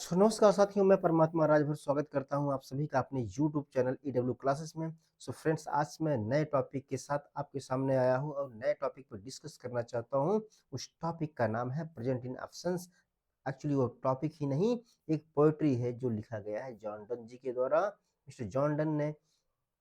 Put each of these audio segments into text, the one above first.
नमस्कार साथियों, मैं परमात्मा राजभर स्वागत करता हूं आप सभी का अपने यूट्यूब चैनल ईडब्ल्यू क्लासेस में। फ्रेंड्स, आज मैं नए टॉपिक के साथ आपके सामने आया हूं और नए टॉपिक पर डिस्कस करना चाहता हूं। उस टॉपिक का नाम है प्रेजेंट इन एब्सेंस। एक्चुअली वो टॉपिक ही नहीं, एक पोएट्री है जो लिखा गया है जॉन डन जी के द्वारा। मिस्टर जॉन डन ने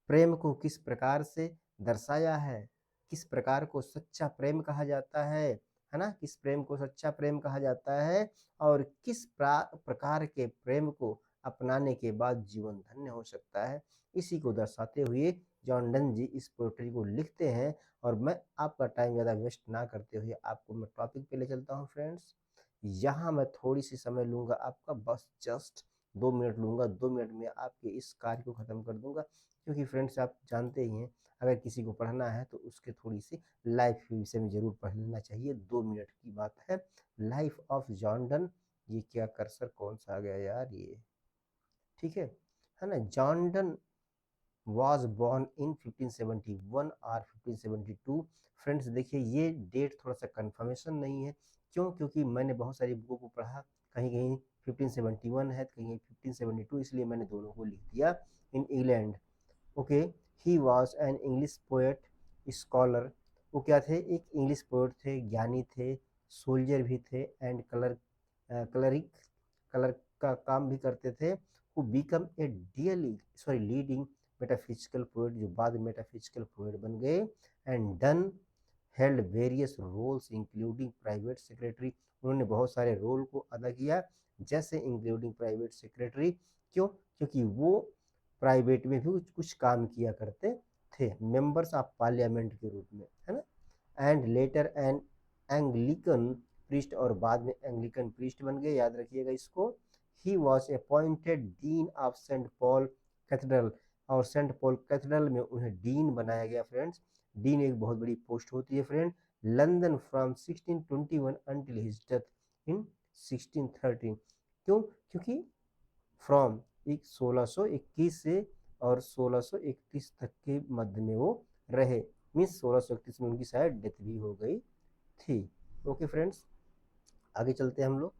प्रेम को किस प्रकार से दर्शाया है, किस प्रकार को सच्चा प्रेम कहा जाता है ना, किस प्रेम को सच्चा प्रेम कहा जाता है और किस प्रकार के प्रेम को अपनाने के बाद जीवन धन्य हो सकता है, इसी को दर्शाते हुए जॉन डन जी इस पोएट्री को लिखते हैं। और मैं आपका टाइम ज़्यादा वेस्ट ना करते हुए आपको मैं टॉपिक पे ले चलता हूँ फ्रेंड्स। यहाँ मैं थोड़ी सी समय लूँगा आपका, बस जस्ट 2 मिनट लूँगा। 2 मिनट में आपके इस कार्य को ख़त्म कर दूँगा, क्योंकि फ्रेंड्स आप जानते ही हैं, अगर किसी को पढ़ना है तो उसके थोड़ी सी लाइफ के विषय में ज़रूर पढ़ लेना चाहिए। 2 मिनट की बात है। Life of John Donne. ये क्या कर्सर कौन सा आ गया यार, ये ठीक है ना। John Donne was born in 1571 और 1572। फ्रेंड्स देखिए, ये डेट थोड़ा सा कंफर्मेशन नहीं है। क्यों? क्योंकि मैंने बहुत सारी बुकों को पढ़ा, कहीं कहीं 1571 है, कहीं कहीं 1572, इसलिए मैंने दोनों को लिख दिया। In England, okay. He was an English poet, scholar. वो क्या थे? एक इंग्लिश पोएट थे, ज्ञानी थे, सोल्जर भी थे एंड कलरिक कलर का काम भी करते थे। Who become a leading metaphysical poet, जो बाद में मेटाफिजिकल पोएट बन गए। And Donne held various roles including private secretary. उन्होंने बहुत सारे रोल को अदा किया, जैसे इंक्लूडिंग प्राइवेट सेक्रेटरी। क्यों? क्योंकि वो प्राइवेट में भी कुछ कुछ काम किया करते थे, मेंबर्स ऑफ पार्लियामेंट के रूप में, है ना। And later an Anglican priest, और बाद में एंग्लिकन प्रीस्ट बन गए, याद रखिएगा इसको। He was appointed dean of saint Paul cathedral, और सेंट पॉल कैथेड्रल में उन्हें डीन बनाया गया फ्रेंड्स। डीन एक बहुत बड़ी पोस्ट होती है friend. London from 1621 until his death in 1613। क्यों? क्योंकि फ्रॉम 1621 से और 1631 तक के मध्य में वो रहे, मीन्स 1631 में उनकी शायद डेथ भी हो गई थी। ओके फ्रेंड्स, आगे चलते हैं हम लोग।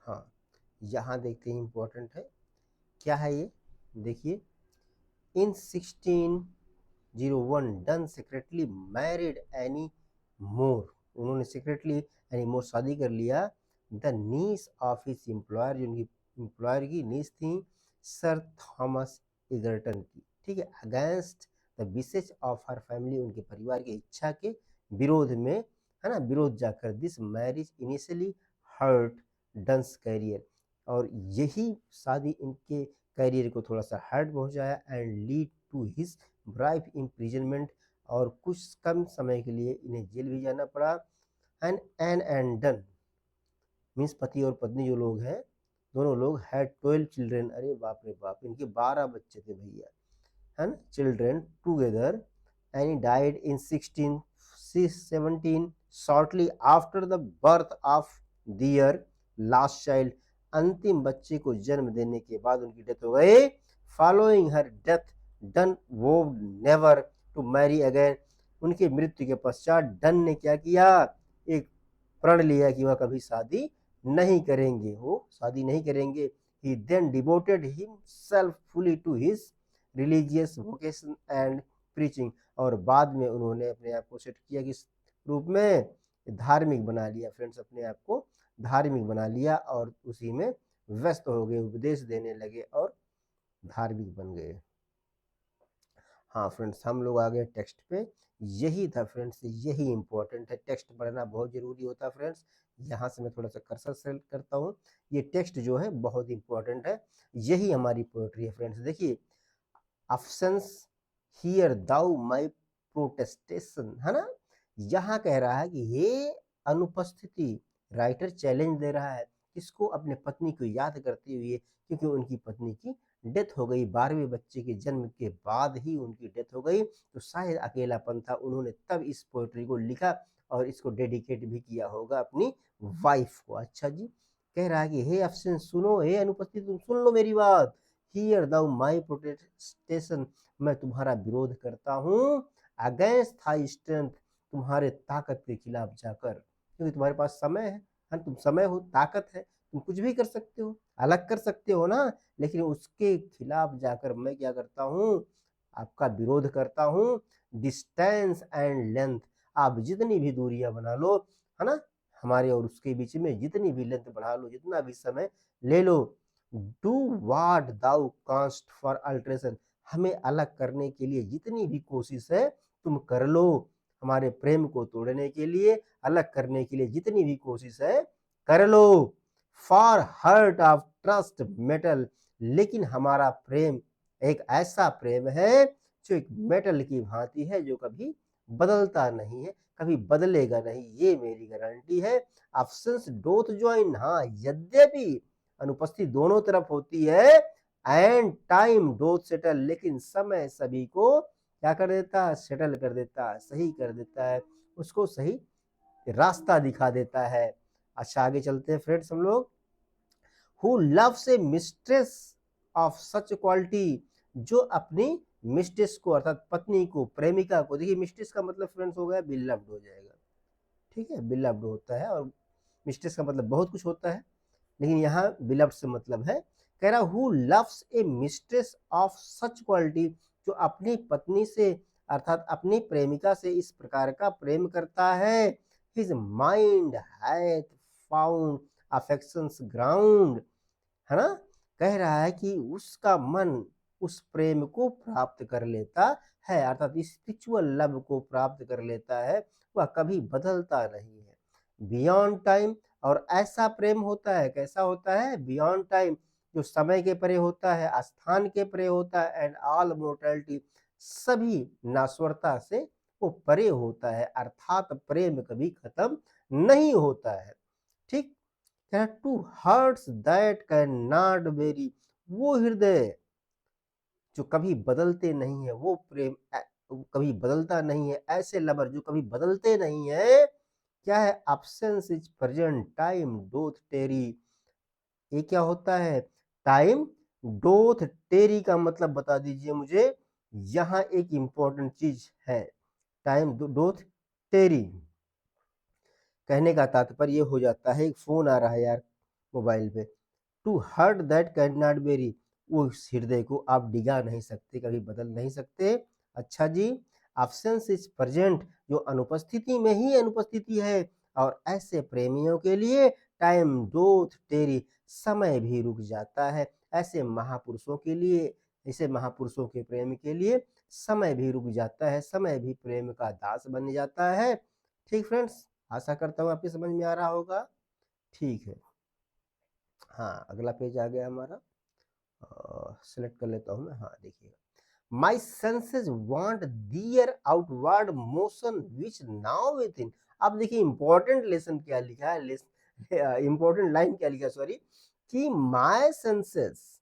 हाँ, यहाँ देखते हैं, इंपॉर्टेंट है। क्या है ये? देखिए, in 1601 Donne secretly married Anne More. उन्होंने सेक्रेटली एनी मोर शादी कर लिया। The niece of his employer, जो उनकी एम्प्लॉयर की नीस थी, सर थॉमस इगर्टन की, ठीक है, against the wishes of her family, उनके परिवार की इच्छा के विरोध में, है ना, विरोध जाकर। This marriage initially hurt Donne's career, और यही शादी इनके कैरियर को थोड़ा सा हर्ट पहुंचाया। And lead to his brief imprisonment, और कुछ कम समय के लिए इन्हें जेल भी जाना पड़ा। एंड डन मीन्स पति और पत्नी जो लोग हैं, दोनों लोग हैड 12 चिल्ड्रेन। अरे बाप रे बाप, इनके 12 बच्चे थे भैया, है ना, children together. And he died in 1617 shortly after the birth of their last child. अंतिम बच्चे को जन्म देने के बाद उनकी डेथ हो गई। फॉलोइंग हर डेथ डन वो नेवर टू मैरी अगेन। उनकी मृत्यु के पश्चात डन ने क्या किया? एक प्रण लिया कि वह कभी शादी नहीं करेंगे, वो शादी नहीं करेंगे। He then devoted himself fully to his religious vocation and preaching, और बाद में उन्होंने अपने आप को सेट किया किस रूप में? धार्मिक बना लिया फ्रेंड्स, अपने आप को धार्मिक बना लिया और उसी में व्यस्त हो गए, उपदेश देने लगे और धार्मिक बन गए। हाँ फ्रेंड्स, हम लोग आ गए टेक्स्ट पे। यही था फ्रेंड्स, यही इंपॉर्टेंट है, टेक्स्ट पढ़ना बहुत जरूरी होता है फ्रेंड्स। यहाँ से मैं थोड़ा सा कर्सर सेलेक्ट करता हूँ। ये टेक्स्ट जो है बहुत इंपॉर्टेंट है, यही हमारी पोएट्री है फ्रेंड्स। देखिए, अफसेंस हियर दाउ माई प्रोटेस्टेशन, है ना। यहाँ कह रहा है कि हे अनुपस्थिति, राइटर चैलेंज दे रहा है किसको? अपने पत्नी को याद करते हुए, क्योंकि उनकी पत्नी की डेथ हो गई, 12वें बच्चे के जन्म के बाद ही उनकी डेथ हो गई। तो शायद अकेलापन था, उन्होंने तब इस पोएट्री को लिखा और इसको डेडिकेट भी किया होगा अपनी वाइफ को। अच्छा जी, कह रहा है कि हे अफसेंस सुनो, हे अनुपस्थिति तुम सुन लो मेरी बात। हियर दाउ माई प्रोटेस्टेशन, मैं तुम्हारा विरोध करता हूँ। अगेंस्ट थाई स्ट्रेंथ, तुम्हारे ताकत के खिलाफ जाकर। क्योंकि तुम्हारे पास समय है, तुम समय हो, ताकत है, तुम कुछ भी कर सकते हो, अलग कर सकते हो ना। लेकिन उसके खिलाफ जाकर मैं क्या करता हूँ, आपका विरोध करता हूँ। डिस्टेंस एंड लेंथ, आप जितनी भी दूरियां बना लो, है ना, हमारे और उसके बीच में जितनी भी लेंथ बढ़ा लो, जितना भी समय ले लो, do what thou canst for alteration, हमें अलग करने के लिए जितनी भी कोशिश है तुम कर लो, हमारे प्रेम को तोड़ने के लिए, अलग करने के लिए जितनी भी कोशिश है कर लो। For hurt of trust metal, लेकिन हमारा प्रेम एक ऐसा प्रेम है जो एक मेटल की भांति है, जो कभी बदलता नहीं है, कभी बदलेगा नहीं, ये मेरी गारंटी है। ऑप्शंस डोथ ज्वाइन, हाँ यद्यपि अनुपस्थिति दोनों तरफ होती है, एंड टाइम डोथ सेटल, लेकिन समय सभी को क्या कर देता है, सेटल कर देता है, सही कर देता है, उसको सही रास्ता दिखा देता है। अच्छा आगे चलते हैं फ्रेंड्स हम लोग। Who loves A mistress of such quality, जो अपनी मिस्ट्रेस को अर्थात पत्नी को, प्रेमिका को, देखिए मिस्ट्रेस का मतलब फ्रेंड्स हो गया बिलव्ड हो जाएगा, ठीक है, बिलव्ड होता है, और मिस्ट्रेस का मतलब बहुत कुछ होता है, लेकिन यहाँ बिलव्ड से मतलब है, कह रहा who loves A mistress of such quality, जो अपनी पत्नी से अर्थात अपनी प्रेमिका से इस प्रकार का प्रेम करता है। His mind hath found affections ground, है ना, कह रहा है कि उसका मन उस प्रेम को प्राप्त कर लेता है, अर्थात स्पिरिचुअल लव को प्राप्त कर लेता है, वह कभी बदलता नहीं है। बियॉन्ड टाइम, और ऐसा प्रेम होता है, कैसा होता है, बियॉन्ड टाइम, जो समय के परे होता है, स्थान के परे होता है, एंड ऑल मोर्टलिटी, सभी नाश्वरता से वो परे होता है, अर्थात प्रेम कभी खत्म नहीं होता है। ठीक, to hearts that can not very, वो हृदय जो कभी बदलते नहीं है, वो प्रेम कभी बदलता नहीं है, ऐसे लवर जो कभी बदलते नहीं है, क्या है, एब्सेंस इज प्रेजेंट टाइम डोथ टेरी, ये क्या होता है, टाइम डोथ टेरी का मतलब बता दीजिए मुझे, यहां एक इंपॉर्टेंट चीज है, टाइम डोथ टेरी, कहने का तात्पर्य हो जाता है, एक फोन आ रहा है यार मोबाइल पे, to hurt that can not bury, वो हृदय को आप डिगा नहीं सकते, कभी बदल नहीं सकते। अच्छा जी, एब्सेंस इज प्रेजेंट, जो अनुपस्थिति में ही अनुपस्थिति है, और ऐसे प्रेमियों के लिए टाइम डोथ टेरी, समय भी रुक जाता है, ऐसे महापुरुषों के लिए, ऐसे महापुरुषों के प्रेम के लिए समय भी रुक जाता है, समय भी प्रेम का दास बन जाता है। ठीक फ्रेंड्स, आशा करता हूँ आपकी समझ में आ रहा होगा। ठीक है, हाँ अगला पेज आ गया हमारा, सेलेक्ट कर लेता हूँ मैं, हाँ देखिए, my senses want their outward motion which now within, अब देखिए इंपॉर्टेंट लेसन क्या लिखा है, इंपॉर्टेंट लाइन क्या लिखा, सॉरी, कि my senses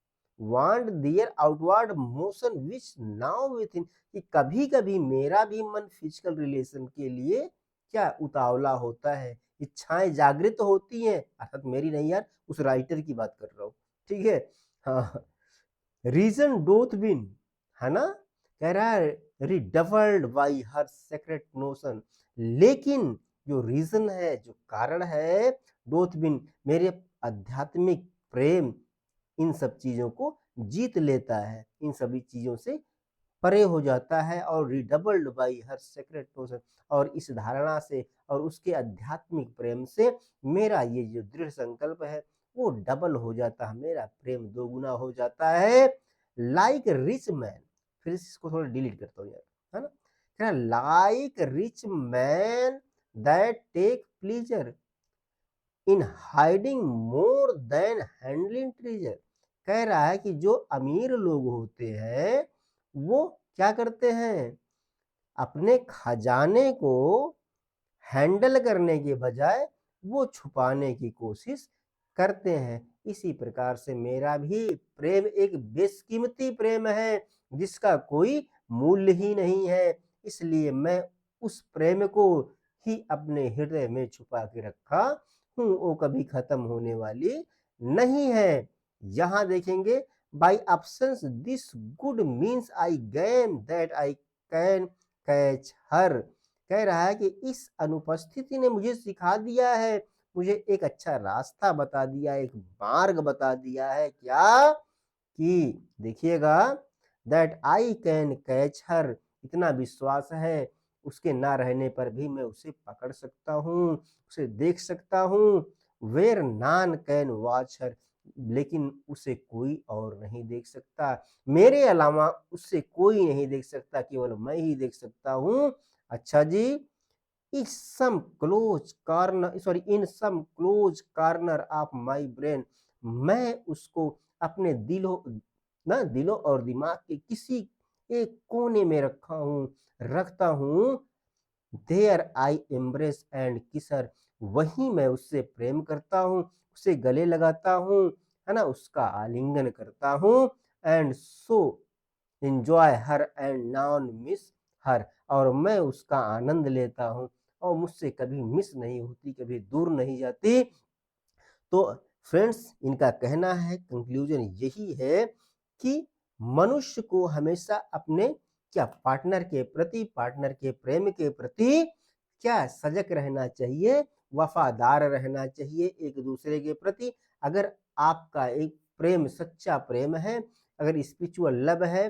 want their outward motion which now within, कि कभी कभी मेरा भी मन फिजिकल रिलेशन के लिए क्या उतावला होता है, इच्छाएं जागृत होती हैं, अर्थात मेरी नहीं यार, उस राइटर की बात कर रहा हूँ, ठीक है, हाँ, रीजन डोथ विन, है ना, कह रहा है रिडबल्ड बाई हर सेक्रेट नोशन, लेकिन जो रीजन है, जो कारण है, डोथ विन, मेरे आध्यात्मिक प्रेम इन सब चीजों को जीत लेता है, इन सभी चीजों से परे हो जाता है, और रिडबल्ड बाई हर सेक्रेट नोशन, और इस धारणा से और उसके आध्यात्मिक प्रेम से मेरा ये जो दृढ़ संकल्प है वो डबल हो जाता है, मेरा प्रेम दोगुना हो जाता है। लाइक रिच मैन, फिर इसको थोड़ा डिलीट करता हूँ यार, है ना, like rich man that take pleasure in hiding more than handling treasure, कह रहा है कि जो अमीर लोग होते हैं वो क्या करते हैं, अपने खजाने को हैंडल करने के बजाय वो छुपाने की कोशिश करते हैं। इसी प्रकार से मेरा भी प्रेम एक बेशकीमती प्रेम है, जिसका कोई मूल्य ही नहीं है, इसलिए मैं उस प्रेम को ही अपने हृदय में छुपा के रखा हूँ, वो कभी खत्म होने वाली नहीं है। यहां देखेंगे, by absence this good means I gain that I can catch her, कह रहा है कि इस अनुपस्थिति ने मुझे सिखा दिया है, मुझे एक अच्छा रास्ता बता दिया, एक मार्ग बता दिया है, क्या कि देखिएगा, that I can catch her, इतना विश्वास है, उसके ना रहने पर भी मैं उसे पकड़ सकता हूँ, उसे देख सकता हूँ। वेयर नान कैन वॉच हर, लेकिन उसे कोई और नहीं देख सकता, मेरे अलावा उससे कोई नहीं देख सकता, केवल मैं ही देख सकता हूँ। अच्छा जी, in some close corner of my brain, मैं उसको अपने दिलो और दिमाग के किसी एक कोने में रखता हूँ। There I embrace and kiss her, वहीं मैं उससे प्रेम करता हूँ, उसे गले लगाता हूँ, है ना, उसका आलिंगन करता हूँ। And so enjoy her and non miss her, और मैं उसका आनंद लेता हूँ और मुझसे कभी मिस नहीं होती, कभी दूर नहीं जाती। तो फ्रेंड्स, इनका कहना है, कंक्लूजन यही है कि मनुष्य को हमेशा अपने क्या पार्टनर के प्रेम के प्रति क्या सजग रहना चाहिए, वफादार रहना चाहिए एक दूसरे के प्रति। अगर आपका एक प्रेम सच्चा प्रेम है, अगर स्पिरिचुअल लव है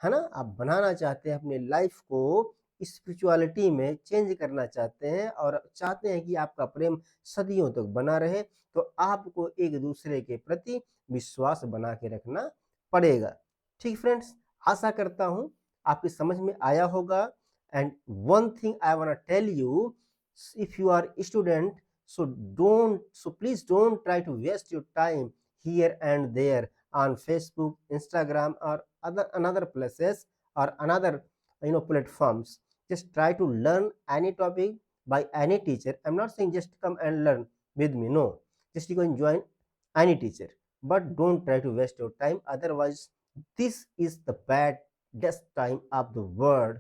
ना, आप बनाना चाहते हैं अपने लाइफ को, स्पिरिचुअलिटी में चेंज करना चाहते हैं और चाहते हैं कि आपका प्रेम सदियों तक बना रहे, तो आपको एक दूसरे के प्रति विश्वास बना के रखना पड़ेगा। ठीक फ्रेंड्स, आशा करता हूँ आपकी समझ में आया होगा। And one thing I want tell you, if you are student, so please don't try to waste your time here and there on Facebook, Instagram, or another places, or another platforms. Just try to learn any topic by any teacher. I'm not saying just come and learn with me, no, just you can join any teacher, but don't try to waste your time, otherwise this is the baddest time of the world,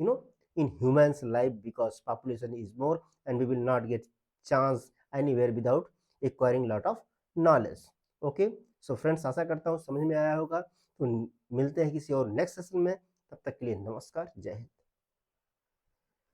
you know, in humans life, because population is more and we will not get chance anywhere without acquiring lot of knowledge. Okay, so friends, आशा करता हूँ समझ में आया होगा। तो मिलते हैं किसी और नेक्स्ट सेशन में, तब तक के लिए नमस्कार, जय हिंद।